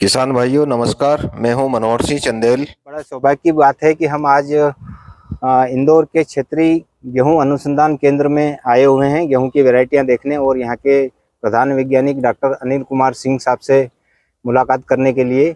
किसान भाइयों नमस्कार, मैं हूं मनोहर सिंह चंदेल। बड़ा सौभाग्य की बात है कि हम आज इंदौर के क्षेत्रीय गेहूं अनुसंधान केंद्र में आए हुए हैं गेहूं की वैरायटियां देखने और यहां के प्रधान वैज्ञानिक डॉक्टर अनिल कुमार सिंह साहब से मुलाकात करने के लिए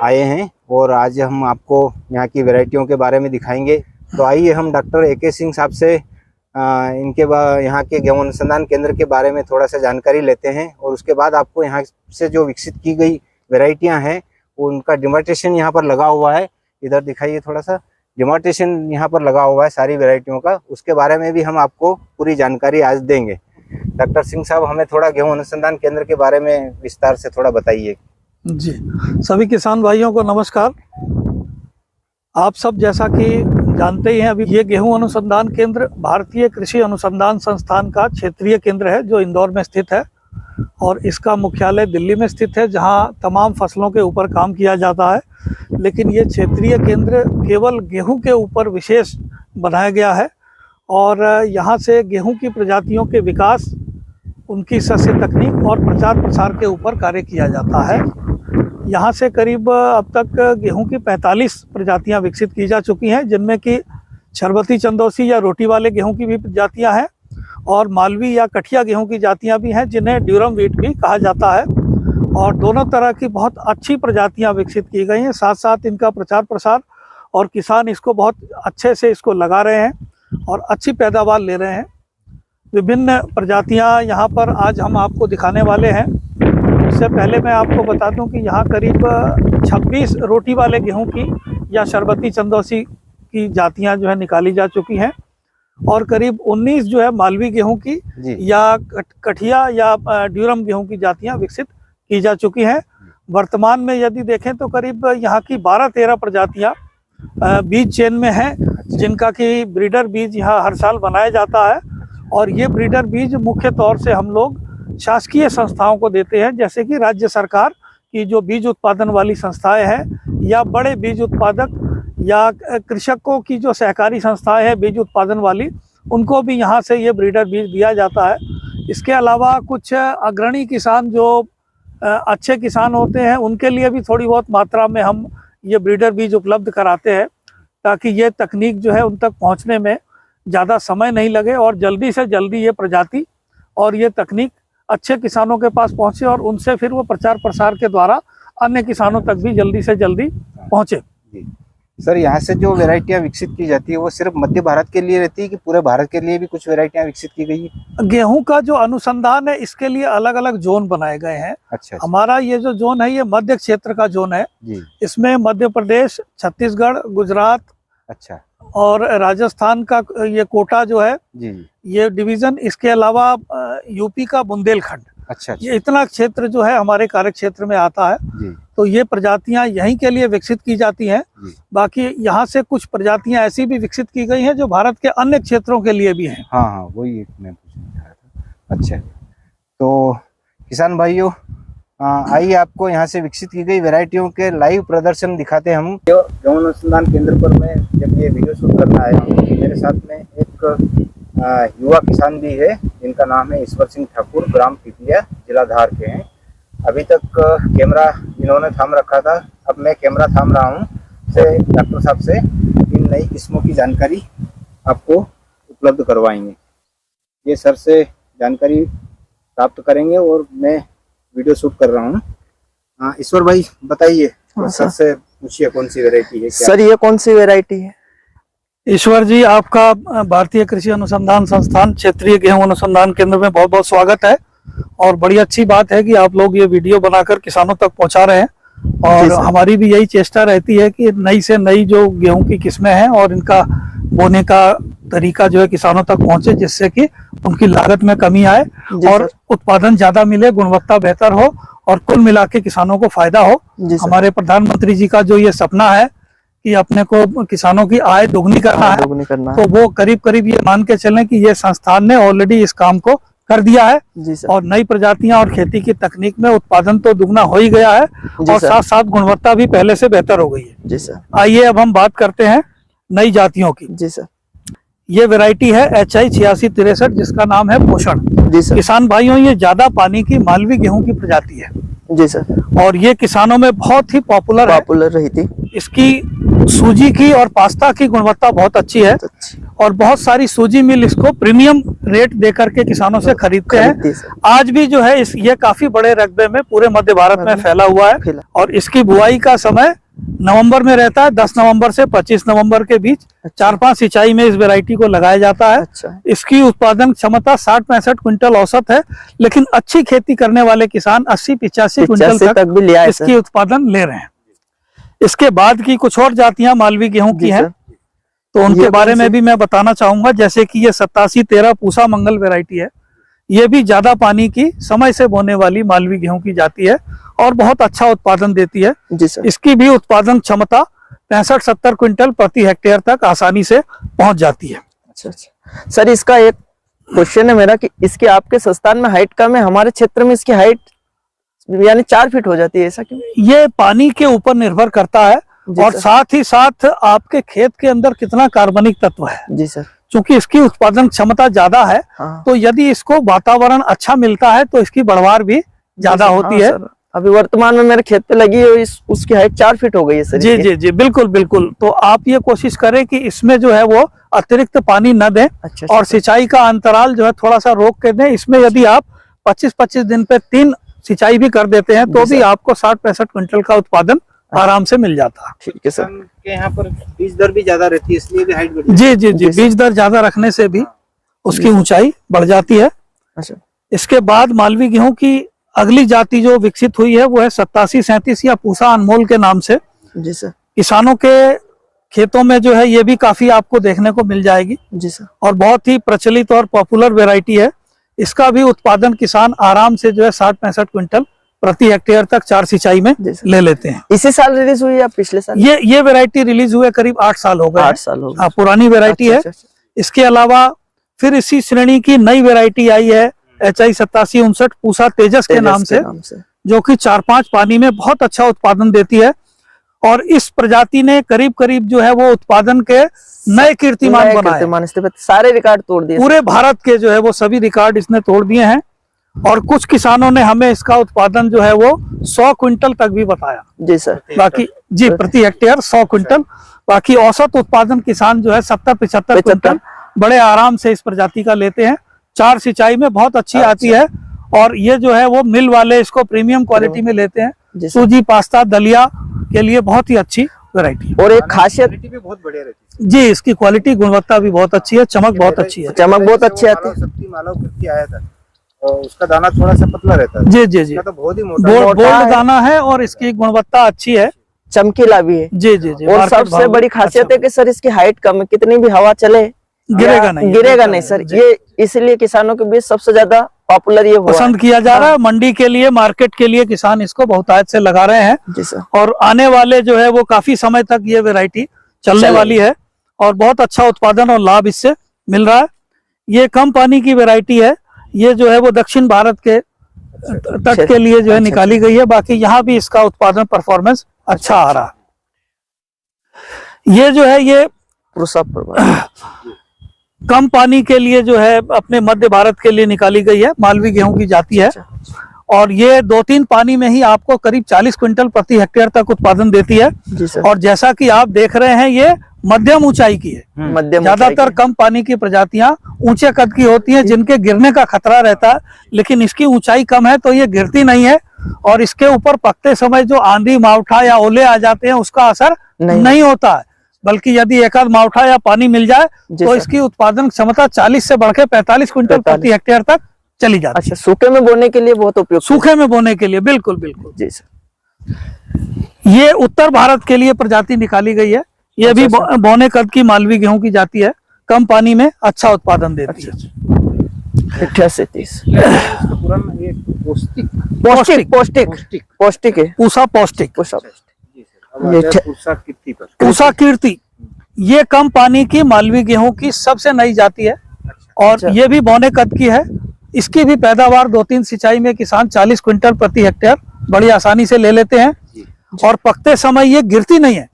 आए हैं और आज हम आपको यहां की वैरायटियों के बारे में दिखाएंगे। तो आइए हम डॉक्टर AK सिंह साहब से यहाँ के गेहूं अनुसंधान केंद्र के बारे में थोड़ा सा जानकारी लेते हैं और उसके बाद आपको यहाँ से जो विकसित की गई वैरायटियां हैं उनका डिमार्टेशन यहाँ पर लगा हुआ है। इधर दिखाइए, थोड़ा सा डिमार्टेशन यहाँ पर लगा हुआ है सारी वैरायटियों का, उसके बारे में भी हम आपको पूरी जानकारी आज देंगे। डॉक्टर सिंह साहब, हमें थोड़ा गेहूं अनुसंधान केंद्र के बारे में विस्तार से थोड़ा बताइए। जी, सभी किसान भाइयों को नमस्कार। आप सब जैसा कि जानते ही हैं, अभी ये गेहूं अनुसंधान केंद्र भारतीय कृषि अनुसंधान संस्थान का क्षेत्रीय केंद्र है जो इंदौर में स्थित है और इसका मुख्यालय दिल्ली में स्थित है जहां तमाम फसलों के ऊपर काम किया जाता है। लेकिन ये क्षेत्रीय केंद्र केवल गेहूं के ऊपर विशेष बनाया गया है और यहां से गेहूं की प्रजातियों के विकास, उनकी सस्य तकनीक और प्रचार प्रसार के ऊपर कार्य किया जाता है। यहाँ से करीब अब तक गेहूं की 45 प्रजातियां विकसित की जा चुकी हैं, जिनमें कि शरबती चंदौसी या रोटी वाले गेहूं की भी प्रजातियां हैं और मालवी या कठिया गेहूं की जातियां भी हैं जिन्हें ड्यूरम व्हीट भी कहा जाता है। और दोनों तरह की बहुत अच्छी प्रजातियां विकसित की गई हैं। साथ साथ इनका प्रचार प्रसार और किसान इसको बहुत अच्छे से इसको लगा रहे हैं और अच्छी पैदावार ले रहे हैं। विभिन्न प्रजातियां यहाँ पर आज हम आपको दिखाने वाले हैं। उससे पहले मैं आपको बता दूं कि यहाँ करीब 26 रोटी वाले गेहूं की या शरबती चंदौसी की जातियां जो है निकाली जा चुकी हैं और करीब 19 जो है मालवी गेहूं की या कठिया या ड्यूरम गेहूं की जातियां विकसित की जा चुकी हैं। वर्तमान में यदि देखें तो करीब यहाँ की 12-13 प्रजातियां बीज चेन में हैं, जिनका कि ब्रीडर बीज यहाँ हर साल बनाया जाता है और ये ब्रीडर बीज मुख्य तौर से हम लोग शासकीय संस्थाओं को देते हैं, जैसे कि राज्य सरकार की जो बीज उत्पादन वाली संस्थाएं हैं या बड़े बीज उत्पादक या कृषकों की जो सहकारी संस्थाएं हैं बीज उत्पादन वाली, उनको भी यहाँ से ये ब्रीडर बीज दिया जाता है। इसके अलावा कुछ अग्रणी किसान जो अच्छे किसान होते हैं उनके लिए भी थोड़ी बहुत मात्रा में हम ये ब्रीडर बीज उपलब्ध कराते हैं ताकि ये तकनीक जो है उन तक पहुँचने में ज़्यादा समय नहीं लगे और जल्दी से जल्दी ये प्रजाति और ये तकनीक अच्छे किसानों के पास पहुँचे और उनसे फिर वो प्रचार प्रसार के द्वारा अन्य किसानों तक भी जल्दी से जल्दी पहुँचे। सर, यहाँ से जो वैरायटियां विकसित की जाती है वो सिर्फ मध्य भारत के लिए रहती है कि पूरे भारत के लिए भी कुछ वैरायटियां विकसित की गई है? गेहूं का जो अनुसंधान है इसके लिए अलग अलग जोन बनाए गए हैं। अच्छा। हमारा ये जो जोन है ये मध्य क्षेत्र का जोन है जी। इसमें मध्य प्रदेश, छत्तीसगढ़, गुजरात, अच्छा, और राजस्थान का ये कोटा जो है जी, ये डिवीजन, इसके अलावा यूपी का बुंदेलखंड, अच्छा, ये इतना क्षेत्र जो है हमारे कार्य क्षेत्र में आता है जी। तो ये प्रजातियां यहीं के लिए विकसित की जाती हैं। बाकी यहाँ से कुछ प्रजातियां ऐसी भी विकसित की गई हैं जो भारत के अन्य क्षेत्रों के लिए भी हैं। हाँ, वही मैं पूछना चाह रहा था। अच्छा, तो किसान भाइयों, आइए आपको यहाँ से विकसित की गई वैरायटियों के लाइव प्रदर्शन दिखाते हैं हम। गेहूं अनुसंधान केंद्र पर मैं जब ये वीडियो शूट करना आया हूँ, मेरे साथ में एक युवा किसान भी है जिनका नाम है ईश्वर सिंह ठाकुर, ग्राम पिपिया, जिला धार के हैं। अभी तक कैमरा इन्होंने थाम रखा था, अब मैं कैमरा थाम रहा हूँ से डॉक्टर साहब से इन नई किस्मों की जानकारी आपको उपलब्ध करवाएंगे। ये सर से जानकारी प्राप्त करेंगे और मैं वीडियो शूट कर रहा हूँ। ईश्वर भाई बताइए, सर से पूछिए कौन सी वैरायटी है? सर, ये कौन सी वैरायटी है? ईश्वर जी, आपका भारतीय कृषि अनुसंधान संस्थान क्षेत्रीय गेहूं अनुसंधान केंद्र में बहुत बहुत स्वागत है और बड़ी अच्छी बात है कि आप लोग ये वीडियो बनाकर किसानों तक पहुंचा रहे हैं और हमारी भी यही चेष्टा रहती है कि नई से नई जो गेहूं की किस्में हैं और इनका बोने का तरीका जो है किसानों तक पहुंचे, जिससे कि उनकी लागत में कमी आए और उत्पादन ज्यादा मिले, गुणवत्ता बेहतर हो और कुल मिला के किसानों को फायदा हो। हमारे प्रधानमंत्री जी का जो ये सपना है कि अपने को किसानों की आय दोगुनी करना है, तो वो करीब करीब ये मान के चलें कि ये संस्थान ने ऑलरेडी इस काम को कर दिया है जी सर। और नई प्रजातियां और खेती की तकनीक में उत्पादन तो दुगना हो ही गया है और साथ साथ गुणवत्ता भी पहले से बेहतर हो गई है जी सर। आइए अब हम बात करते हैं नई जातियों की जी सर। ये वैरायटी है HI 8663 जिसका नाम है पोषण जी सर। किसान भाइयों, ये ज्यादा पानी की मालवी गेहूं की प्रजाति है। जी सर। और ये किसानों में बहुत ही पॉपुलर है। पॉपुलर रही थी। इसकी सूजी की और पास्ता की गुणवत्ता बहुत अच्छी है अच्छी। और बहुत सारी सूजी मिल इसको प्रीमियम रेट दे करके किसानों से खरीदते हैं। आज भी जो है ये काफी बड़े रकबे में पूरे मध्य भारत में फैला हुआ है। और इसकी बुआई का समय नवंबर में रहता है, 10 नवंबर से 25 नवंबर के बीच। 4-5 सिंचाई में इस वैरायटी को लगाया जाता है। इसकी उत्पादन क्षमता 60-65 क्विंटल औसत है, लेकिन अच्छी खेती करने वाले किसान 80-85 क्विंटल तक भी लिया इसकी उत्पादन ले रहे हैं। इसके बाद की कुछ और जातियां मालवी गेहूं की हैं, तो उनके बारे में भी मैं बताना चाहूंगा। जैसे कि ये 8713 पूसा मंगल वैरायटी है। ये भी ज्यादा पानी की समय से बोने वाली मालवी गेहूं की जाती है और बहुत अच्छा उत्पादन देती है। जी सर। इसकी भी उत्पादन क्षमता 65-70 क्विंटल प्रति हेक्टेयर तक आसानी से पहुंच जाती है। अच्छा सर, इसका एक क्वेश्चन है मेरा कि इसके आपके संस्थान में हाइट कम है, हमारे क्षेत्र में इसकी हाइट यानी 4 फीट हो जाती है, ऐसा क्यों? ये पानी के ऊपर निर्भर करता है और साथ ही साथ आपके खेत के अंदर कितना कार्बनिक तत्व है। जी सर। चूंकि इसकी उत्पादन क्षमता ज्यादा है, तो यदि इसको वातावरण अच्छा मिलता है तो इसकी बढ़वार भी ज्यादा होती है। अभी वर्तमान में मेरे खेत पे लगी है, उसकी हाइट 4 फीट हो गई है सर। जी जी जी, बिल्कुल बिल्कुल। तो आप ये कोशिश करें कि इसमें जो है वो अतिरिक्त पानी न दें। अच्छा, और सिंचाई का अंतराल जो है थोड़ा सा रोक के दें। इसमें यदि आप 25-25 दिन पे 3 सिंचाई भी कर देते हैं तो भी आपको 60-65 क्विंटल का उत्पादन आराम से मिल जाता है। ठीक है सर। के यहाँ पर बीज दर भी ज्यादा रहती है, इसलिए भी हाइट बढ़ती है। जी जी जी, बीज दर ज्यादा रखने से भी उसकी ऊंचाई बढ़ जाती है। अच्छा। इसके बाद मालवी गेहूं की अगली जाति जो विकसित हुई है वो है 8737 या पूसा अनमोल के नाम से। जी सर। किसानों के खेतों में जो है ये भी काफी आपको देखने को मिल जाएगी। जी सर। और बहुत ही प्रचलित और पॉपुलर वेराइटी है। इसका भी उत्पादन किसान आराम से जो है 60-65 क्विंटल प्रति हेक्टेयर तक 4 सिंचाई में ले लेते हैं। इसी साल रिलीज हुई या पिछले साल? ये वैरायटी रिलीज हुए करीब 8 साल हो गए। 8 साल हो गए। पुरानी वैरायटी है। इसके अलावा फिर इसी श्रेणी की नई वैरायटी आई है HI 8759 पूसा तेजस के नाम से, जो कि 4-5 पानी में बहुत अच्छा उत्पादन देती है। और इस प्रजाति ने करीब करीब जो है वो उत्पादन के नए कीर्तिमान बनाए। सारे रिकॉर्ड तोड़ दिए पूरे भारत के जो है वो सभी रिकॉर्ड इसने तोड़ दिए हैं। और कुछ किसानों ने हमें इसका उत्पादन जो है वो 100 क्विंटल तक भी बताया। जी सर। बाकी जी प्रति हेक्टेयर 100 क्विंटल। बाकी औसत उत्पादन किसान जो है 70-75 क्विंटल बड़े आराम से इस प्रजाति का लेते हैं। 4 सिंचाई में बहुत अच्छी आती है। और ये जो है वो मिल वाले इसको प्रीमियम क्वालिटी में लेते हैं। सूजी, पास्ता, दलिया के लिए बहुत ही अच्छी वैरायटी। और एक खासियत भी बहुत बढ़िया रहती है। जी, इसकी क्वालिटी गुणवत्ता भी बहुत अच्छी है, चमक बहुत अच्छी है। चमक बहुत अच्छी आती है। आया था और उसका दाना थोड़ा सा पतला रहता है। जी जी जी, तो बहुत ही मोटा बोल्ड दाना है और इसकी गुणवत्ता अच्छी है, चमकीला भी है। जी जी जी। और सबसे बड़ी खासियत है कि सर इसकी हाइट कम है, कितनी भी हवा चले गिरेगा नहीं सर। ये इसलिए किसानों के बीच सबसे ज्यादा पॉपुलर ये पसंद किया जा रहा है। मंडी के लिए, मार्केट के लिए किसान इसको बहुतायत से लगा रहे हैं। जी सर। और आने वाले जो है वो काफी समय तक ये वैरायटी चलने वाली है और बहुत अच्छा उत्पादन और लाभ इससे मिल रहा है। ये कम पानी की वैरायटी है। ये जो है वो दक्षिण भारत के तट के लिए जो है निकाली गई है। बाकी यहाँ भी इसका उत्पादन परफॉर्मेंस अच्छा आ रहा है। ये जो है ये कम पानी के लिए जो है अपने मध्य भारत के लिए निकाली गई है, मालवी गेहूं की जाती है। और ये 2-3 पानी में ही आपको करीब 40 क्विंटल प्रति हेक्टेयर तक उत्पादन देती है। और जैसा कि आप देख रहे हैं ये मध्यम ऊंचाई की है। ज्यादातर कम पानी की प्रजातियां ऊंचे कद की होती हैं जिनके गिरने का खतरा रहता है, लेकिन इसकी ऊंचाई कम है तो ये गिरती नहीं है। और इसके ऊपर पकते समय जो आंधी, मावठा या ओले आ जाते हैं उसका असर नहीं होता है, बल्कि यदि एक आध मावठा या पानी मिल जाए तो इसकी उत्पादन क्षमता 40 से बढ़कर 45 क्विंटल प्रति हेक्टेयर तक चली जाती है। अच्छा, सूखे में बोने के लिए बहुत उपयुक्त। सूखे में बोने के लिए बिल्कुल बिल्कुल। जी सर। ये उत्तर भारत के लिए प्रजाति निकाली गई है। ये भी बोने कद की मालवी गेहूं की जाती है, कम पानी में अच्छा उत्पादन देती है। 88-30 पौष्टिक है, पूसा पौष्टिक। पूसा कीर्ति ये कम पानी की मालवी गेहूं की सबसे नई जाति है और ये भी बौने कद की है। इसकी भी पैदावार 2-3 सिंचाई में किसान 40 क्विंटल प्रति हेक्टेयर बड़ी आसानी से ले लेते हैं। और पकते समय ये गिरती नहीं है।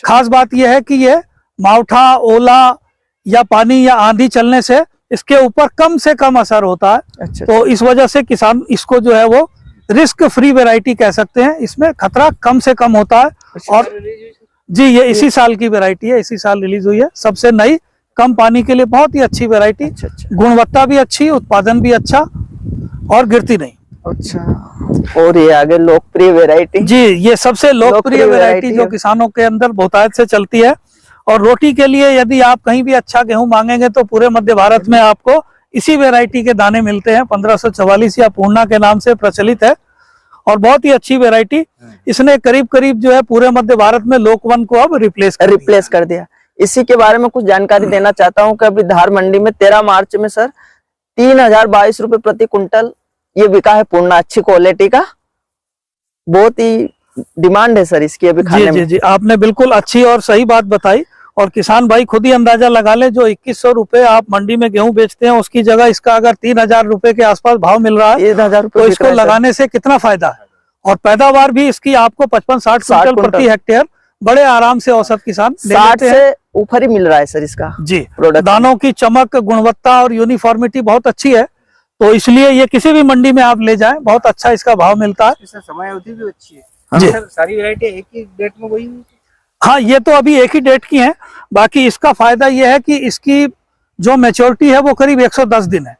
खास बात यह है कि ये मावठा, ओला या पानी या आंधी चलने से इसके ऊपर कम से कम असर होता है। तो इस वजह से किसान इसको जो है वो रिस्क फ्री वैरायटी कह सकते हैं, इसमें खतरा कम से कम होता है। और जी ये इसी साल की वैरायटी है, इसी साल रिलीज हुई है, सबसे नई, कम पानी के लिए बहुत ही अच्छी वैरायटी। अच्छा अच्छा गुणवत्ता भी अच्छी, उत्पादन भी अच्छा और गिरती नहीं। अच्छा। और ये आगे लोकप्रिय वैरायटी, जी ये सबसे लोकप्रिय वैरायटी जो है। किसानों के अंदर बहुतायत से चलती है। और रोटी के लिए यदि आप कहीं भी अच्छा गेहूं मांगेंगे तो पूरे मध्य भारत में आपको इसी वैरायटी के दाने मिलते हैं। 1544 या पूर्णा के नाम से प्रचलित है और बहुत ही अच्छी वैरायटी। इसने करीब करीब जो है पूरे मध्य भारत में लोकवन को अब रिप्लेस कर दिया। इसी के बारे में कुछ जानकारी देना चाहता हूँ कि अभी धार मंडी में 13 मार्च में सर 3022 रुपए प्रति कुंटल ये बिका है पूर्णा, अच्छी क्वालिटी का, बहुत ही डिमांड है सर इसकी अभी खाने में। जी आपने बिल्कुल अच्छी और सही बात बताई। और किसान भाई खुद ही अंदाजा लगा ले, जो 2100 रुपए आप मंडी में गेहूं बेचते हैं उसकी जगह इसका अगर 3000 रुपए के आसपास भाव मिल रहा है 3000 रुपए तो इसको लगाने से कितना फायदा है। और पैदावार भी इसकी आपको 55-60 क्विंटल प्रति हेक्टेयर बड़े आराम से औसत किसान 60 से ऊपर ही मिल रहा है सर इसका जी। प्रोडक्ट, दानों की चमक, गुणवत्ता और यूनिफॉर्मिटी बहुत अच्छी है, तो इसलिए ये किसी भी मंडी में आप ले जाएं बहुत अच्छा इसका भाव मिलता है। समय अवधि भी अच्छी है जी। सारी वैरायटी एक ही डेट में वही। हाँ ये तो अभी एक ही डेट की है। बाकी इसका फायदा ये है कि इसकी जो मैच्योरिटी है वो करीब 110 दिन है,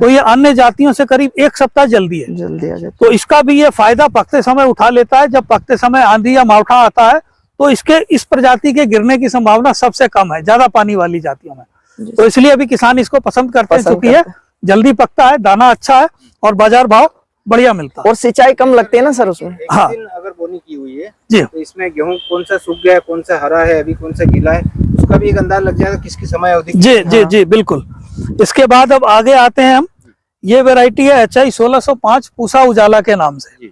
तो ये अन्य जातियों से करीब 1 सप्ताह जल्दी है। जल्दी आ जाए तो इसका भी ये फायदा पकते समय उठा लेता है। जब पकते समय आंधी या मावठा आता है तो इसके इस प्रजाति के गिरने की संभावना सबसे कम है ज्यादा पानी वाली जातियों में। तो इसलिए अभी किसान इसको पसंद करते हैं क्योंकि ये जल्दी पकता है, दाना अच्छा है और बाजार भाव बढ़िया मिलता है। और सिंचाई कम लगती है ना सर उसमें। हाँ। दिन अगर बोनी की हुई है जी तो इसमें गेहूं कौन सा सूख गया है, कौन सा हरा है, अभी कौन सा गीला है, उसका भी एक अंदाज लग जाएगा किसकी समय अवधि। जी बिल्कुल। इसके बाद अब आगे आते हैं हम। ये वैरायटी है HI 1605 पूसा उजाला के नाम से।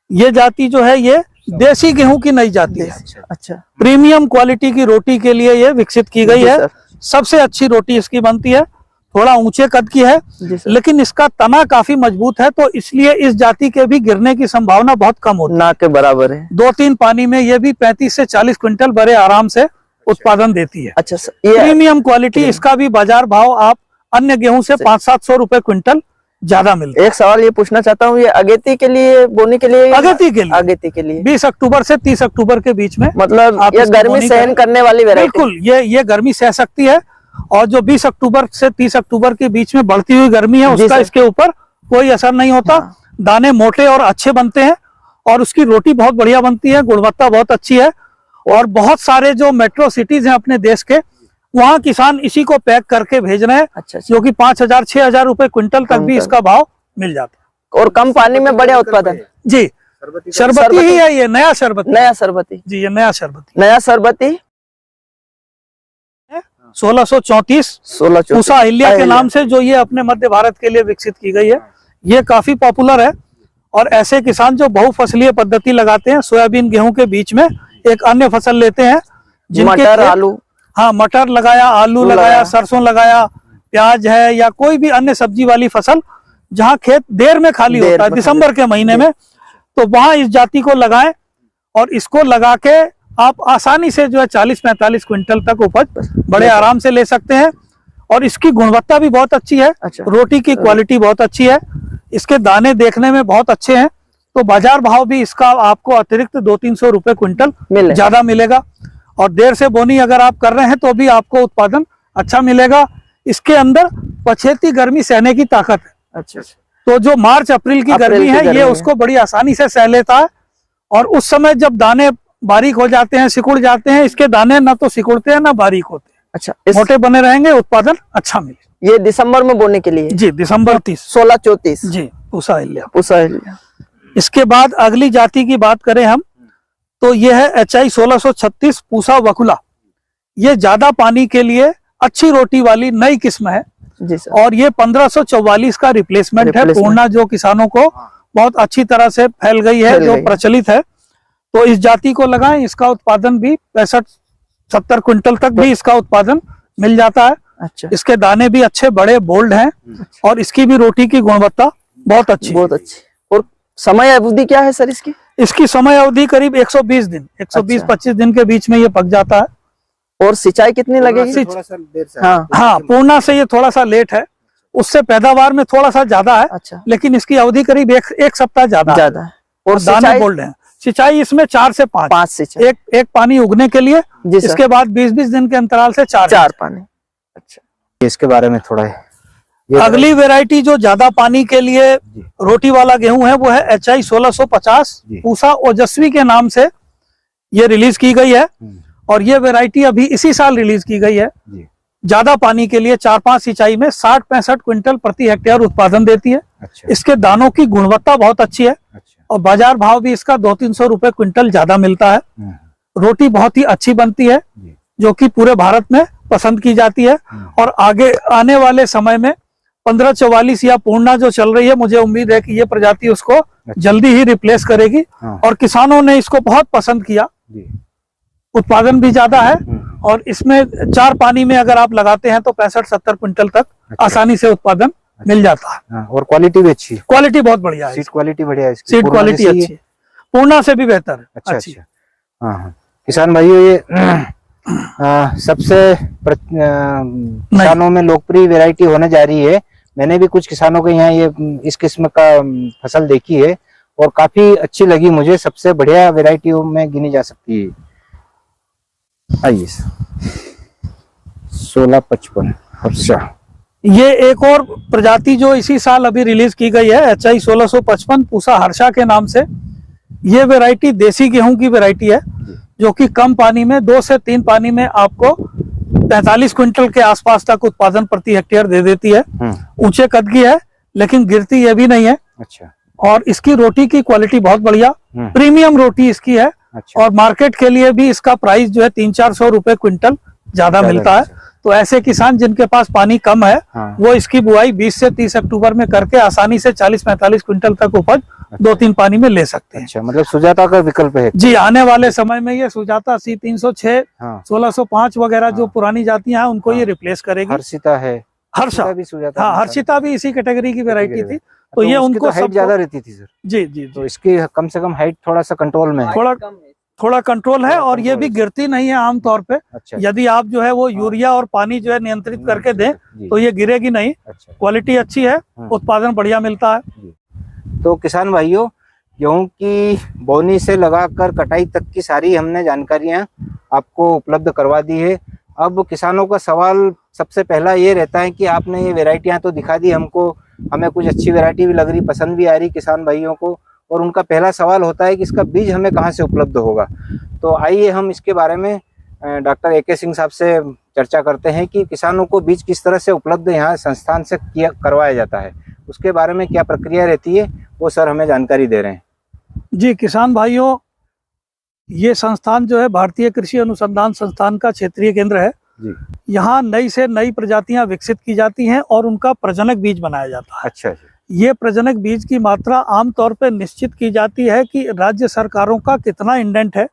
ये जाति जो है ये देसी गेहूं की नई जाति है। अच्छा। प्रीमियम क्वालिटी की रोटी के लिए ये विकसित की गई है। सबसे अच्छी रोटी इसकी बनती है। थोड़ा ऊंचे कद की है लेकिन इसका तना काफी मजबूत है, तो इसलिए इस जाति के भी गिरने की संभावना बहुत कम होती है, ना के बराबर है। 2-3 पानी में ये भी 35 से 40 क्विंटल बड़े आराम से उत्पादन देती है। अच्छा सर, ये प्रीमियम क्वालिटी, इसका भी बाजार भाव आप अन्य गेहूं से 500-700 रुपए क्विंटल ज्यादा मिलता है। एक सवाल ये पूछना चाहता हूँ, ये अगेती के लिए बोने के लिए अगेती के लिए 20 अक्टूबर से 30 अक्टूबर के बीच में, मतलब आप ये इसको गर्मी बोनी सहन करें। करने वाली वैरायटी। बिल्कुल ये गर्मी सह सकती है। और जो 20 अक्टूबर से 30 अक्टूबर के बीच में बढ़ती हुई गर्मी है उसका इसके ऊपर कोई असर नहीं होता। हाँ। दाने मोटे और अच्छे बनते हैं और उसकी रोटी बहुत बढ़िया बनती है, गुणवत्ता बहुत अच्छी है। और बहुत सारे जो मेट्रो सिटीज हैं अपने देश के, वहाँ किसान इसी को पैक करके भेज रहे हैं। अच्छा। जो कि 5000-6000 रुपए क्विंटल तक भी इसका भाव मिल जाता है और कम पानी में बढ़िया उत्पादन। जी। शरबती ही है ये, नया शरबती जी, ये नया शरबती 1634 पूसा अहिल्या के नाम से जो ये अपने मध्य भारत के लिए विकसित की गई है। ये काफी पॉपुलर है। और ऐसे किसान जो बहुफसलीय पद्धति लगाते हैं, सोयाबीन गेहूं के बीच में एक अन्य फसल लेते हैं, मटर आलू, हाँ मटर लगाया, आलू लगाया, सरसों लगाया, प्याज है या कोई भी अन्य सब्जी वाली फसल जहाँ खेत देर में खाली होता है दिसंबर के महीने में, तो वहां इस जाति को लगाएं और इसको लगा के आप आसानी से जो है 40-45 क्विंटल तक उपज बड़े आराम से ले सकते हैं। और इसकी गुणवत्ता भी बहुत अच्छी है। अच्छा। रोटी की क्वालिटी बहुत अच्छी है। इसके दाने देखने में बहुत अच्छे हैं, तो बाजार भाव भी इसका आपको अतिरिक्त 200-300 रुपए क्विंटल ज्यादा मिलेगा। और देर से बोनी अगर आप कर रहे हैं तो भी आपको उत्पादन अच्छा मिलेगा। इसके अंदर पछेती गर्मी सहने की ताकत है। अच्छा। तो जो मार्च अप्रैल की गर्मी है ये उसको बड़ी आसानी से सह लेता है। और उस समय जब दाने बारीक हो जाते हैं, सिकुड़ जाते हैं, इसके दाने ना तो सिकुड़ते हैं ना बारीक होते हैं। अच्छा। मोटे बने रहेंगे, उत्पादन अच्छा मिले। ये दिसंबर में बोने के लिए जी, दिसंबर 30 1634 जी, पूसा अहिल्या। इसके बाद अगली जाति की बात करें हम तो ये है HI 1636 पूसा वकुला। ये ज्यादा पानी के लिए अच्छी रोटी वाली नई किस्म है जी सर। और ये 1544 का रिप्लेसमेंट है। पूर्णा जो किसानों को बहुत अच्छी तरह से फैल गई है, जो प्रचलित है, तो इस जाति को लगाएं। इसका उत्पादन भी 65-70 क्विंटल तक भी इसका उत्पादन मिल जाता है। अच्छा। इसके दाने भी अच्छे बड़े बोल्ड हैं और इसकी भी रोटी की गुणवत्ता बहुत अच्छी। और समय अवधि क्या है सर इसकी? इसकी समय अवधि करीब 120 दिन, 120-25 दिन के बीच में ये पक जाता है। और सिंचाई कितनी लगेगी? थोड़ा सा देर से। हाँ। हाँ, पूर्णा से ये थोड़ा सा लेट है। उससे पैदावार में थोड़ा सा ज्यादा है, अच्छा लेकिन इसकी अवधि करीब एक सप्ताह ज्यादा है। और दाने बोल रहे हैं। सिंचाई इसमें 4 से 5 सिंचाई, एक पानी उगने के लिए, इसके बाद 20-20 दिन के अंतराल से 4 पानी। अच्छा, इसके बारे में थोड़ा अगली वैरायटी जो ज्यादा पानी के लिए रोटी वाला गेहूं है वो है HI 1650 पूसा ओजस्वी के नाम से ये रिलीज की गई है। और ये वैरायटी अभी इसी साल रिलीज की गई है। ज्यादा पानी के लिए 4-5 सिंचाई में 60-65 क्विंटल प्रति हेक्टेयर उत्पादन देती है। अच्छा। इसके दानों की गुणवत्ता बहुत अच्छी है। अच्छा। और बाजार भाव भी इसका 200-300 रुपए क्विंटल ज्यादा मिलता है। रोटी बहुत ही अच्छी बनती है जो कि पूरे भारत में पसंद की जाती है। और आगे आने वाले समय में 1544 या पूर्णा जो चल रही है, मुझे उम्मीद है कि ये प्रजाति उसको जल्दी ही रिप्लेस करेगी। और किसानों ने इसको बहुत पसंद किया। उत्पादन भी ज्यादा है और इसमें 4 पानी में अगर आप लगाते हैं तो 65-70 क्विंटल तक आसानी से उत्पादन मिल जाता है। और क्वालिटी भी अच्छी, क्वालिटी बहुत बढ़िया है, सीड क्वालिटी बढ़िया है, सीड क्वालिटी अच्छी है, पूर्णा से भी बेहतर है। अच्छा। हाँ, किसान भाइयों, ये सबसे किसानों में लोकप्रिय वैरायटी होने जा रही है। मैंने भी कुछ किसानों के यहाँ ये इस किस्म का फसल देखी है और काफी अच्छी लगी मुझे। सबसे बढ़िया वैरायटियों में गिनी जा सकती है। आइए 1655 हर्षा, ये एक और प्रजाति जो इसी साल अभी रिलीज की गई है, HI 1655 पूसा हर्षा के नाम से। ये वैरायटी देसी गेहूं की वैरायटी है जो कि कम पानी में 2 से 3 पानी में आपको 45 क्विंटल के आसपास तक उत्पादन प्रति हेक्टेयर दे देती है। ऊंचे कद की है लेकिन गिरती ये भी नहीं है। अच्छा। और इसकी रोटी की क्वालिटी बहुत बढ़िया, प्रीमियम रोटी इसकी है। अच्छा। और मार्केट के लिए भी इसका प्राइस जो है 300-400 रुपए क्विंटल ज्यादा मिलता है। तो ऐसे किसान जिनके पास पानी कम है, वो इसकी बुआई 20 से 30 अक्टूबर में करके आसानी से 40-45 क्विंटल तक उपज 2-3 पानी में ले सकते हैं। अच्छा, मतलब सुजाता का विकल्प है जी। आने वाले समय में ये सुजाता C306, 1605 वगैरह जो पुरानी जातियां हैं उनको ये रिप्लेस करेगी। हर्षिता है, हर्षा भी सुजाता, हाँ, हर्षिता भी इसी कैटेगरी की वैरायटी थी। तो ये उनको हाइट ज्यादा रहती थी सर। जी जी। तो इसकी कम से कम हाइट थोड़ा सा कंट्रोल में है, थोड़ा कंट्रोल है। और ये भी गिरती नहीं है आमतौर पे। अच्छा। यदि आप जो है वो यूरिया और पानी जो है नियंत्रित करके दें तो ये गिरेगी नहीं। अच्छा। क्वालिटी अच्छी है, उत्पादन बढ़िया मिलता है। तो किसान भाइयों, गेहूं की बोनी से लगाकर कटाई तक की सारी हमने जानकारियां आपको उपलब्ध करवा दी है। अब किसानों का सवाल सबसे पहला ये रहता है कि आपने ये वैरायटियां तो दिखा दी हमको, हमें कुछ अच्छी वैरायटी भी लग रही, पसंद भी आ रही किसान भाइयों को, और उनका पहला सवाल होता है कि इसका बीज हमें कहाँ से उपलब्ध होगा। तो आइए हम इसके बारे में डॉक्टर AK सिंह साहब से चर्चा करते हैं कि किसानों को बीज किस तरह से उपलब्ध यहाँ संस्थान से करवाया जाता है, उसके बारे में क्या प्रक्रिया रहती है, वो सर हमें जानकारी दे रहे हैं। जी किसान भाइयों, ये संस्थान जो है भारतीय कृषि अनुसंधान संस्थान का क्षेत्रीय केंद्र है। यहाँ नई से नई प्रजातियां विकसित की जाती हैं और उनका प्रजनक बीज बनाया जाता है। अच्छा। ये प्रजनक बीज की मात्रा आमतौर पर निश्चित की जाती है कि राज्य सरकारों का कितना इंडेंट है,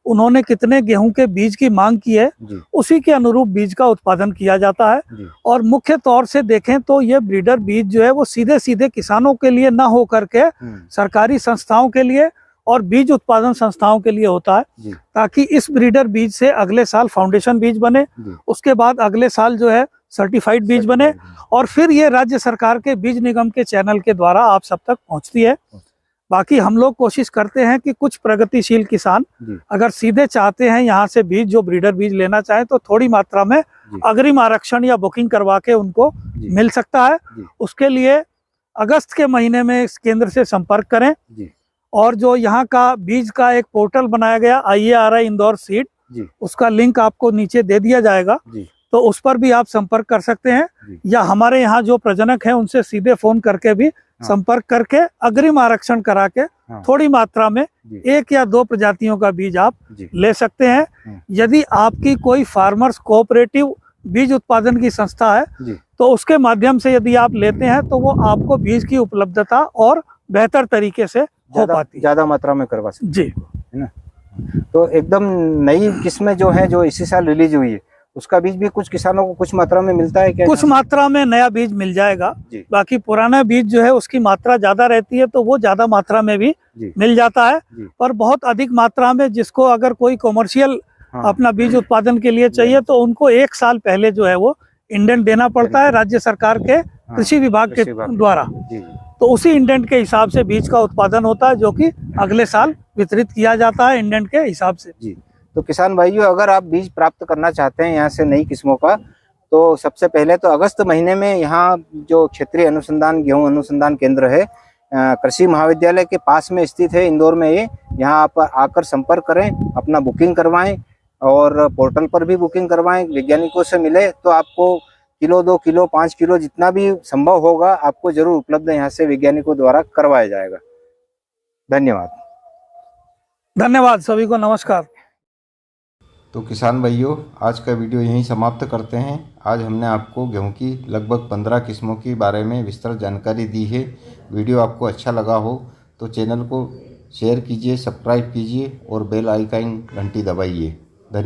उन्होंने कितने गेहूं के बीज की मांग की है, उसी के अनुरूप बीज का उत्पादन किया जाता है। और मुख्य तौर से देखें तो ये ब्रीडर बीज जो है वो सीधे सीधे किसानों के लिए न हो करके सरकारी संस्थाओं के लिए और बीज उत्पादन संस्थाओं के लिए होता है, ताकि इस ब्रीडर बीज से अगले साल फाउंडेशन बीज बने, उसके बाद अगले साल जो है सर्टिफाइड बीज बने, और फिर ये राज्य सरकार के बीज निगम के चैनल के द्वारा आप सब तक पहुंचती है। बाकी हम लोग कोशिश करते हैं कि कुछ प्रगतिशील किसान अगर सीधे चाहते हैं यहाँ से बीज, जो ब्रीडर बीज लेना चाहे, तो थोड़ी मात्रा में अग्रिम आरक्षण या बुकिंग करवा के उनको मिल सकता है। उसके लिए अगस्त के महीने में इस केंद्र से संपर्क करें। और जो यहाँ का बीज का एक पोर्टल बनाया गया IARI इंदौर सीड, उसका लिंक आपको नीचे दे दिया जाएगा, तो उस पर भी आप संपर्क कर सकते हैं, या हमारे यहाँ जो प्रजनक हैं उनसे सीधे फोन करके भी संपर्क करके अग्रिम आरक्षण करा के थोड़ी मात्रा में 1 या 2 प्रजातियों का बीज आप ले सकते हैं। यदि आपकी कोई फार्मर्स कोऑपरेटिव बीज उत्पादन की संस्था है तो उसके माध्यम से यदि आप लेते हैं तो वो आपको बीज की उपलब्धता और बेहतर तरीके से हो पाती, ज्यादा मात्रा में करवा सकते जी, है ना। तो एकदम नई किस्में जो है, जो इसी साल रिलीज हुई है, उसका बीज भी कुछ किसानों को कुछ मात्रा में मिलता है क्या? कुछ मात्रा में नया बीज मिल जाएगा। बाकी पुराना बीज जो है उसकी मात्रा ज्यादा रहती है, तो वो ज्यादा मात्रा में भी मिल जाता है। पर बहुत अधिक मात्रा में जिसको अगर कोई कॉमर्शियल अपना बीज उत्पादन के लिए चाहिए तो उनको 1 साल पहले जो है वो इंडेंट देना पड़ता है राज्य सरकार के कृषि विभाग के कृषि विभाग द्वारा। जी जी तो उसी इंडेंट के हिसाब से बीज का उत्पादन होता है, जो कि अगले साल वितरित किया जाता है इंडेंट के हिसाब से। जी। तो किसान भाइयों, अगर आप बीज प्राप्त करना चाहते हैं यहाँ से नई किस्मों का, तो सबसे पहले तो अगस्त महीने में यहाँ जो क्षेत्रीय अनुसंधान गेहूं अनुसंधान केंद्र है, कृषि महाविद्यालय के पास में स्थित है इंदौर में, ये यहाँ आप आकर संपर्क करें, अपना बुकिंग करवाएं और पोर्टल पर भी बुकिंग करवाएं, वैज्ञानिकों से मिले तो आपको किलो 2 किलो 5 किलो जितना भी संभव होगा आपको जरूर उपलब्ध यहाँ से वैज्ञानिकों द्वारा करवाया जाएगा। धन्यवाद। धन्यवाद सभी को, नमस्कार। तो किसान भाइयों, आज का वीडियो यहीं समाप्त करते हैं। आज हमने आपको गेहूं की लगभग 15 किस्मों के बारे में विस्तृत जानकारी दी है। वीडियो आपको अच्छा लगा हो तो चैनल को शेयर कीजिए, सब्सक्राइब कीजिए और बेल आइकन घंटी दबाइए। धन्यवाद।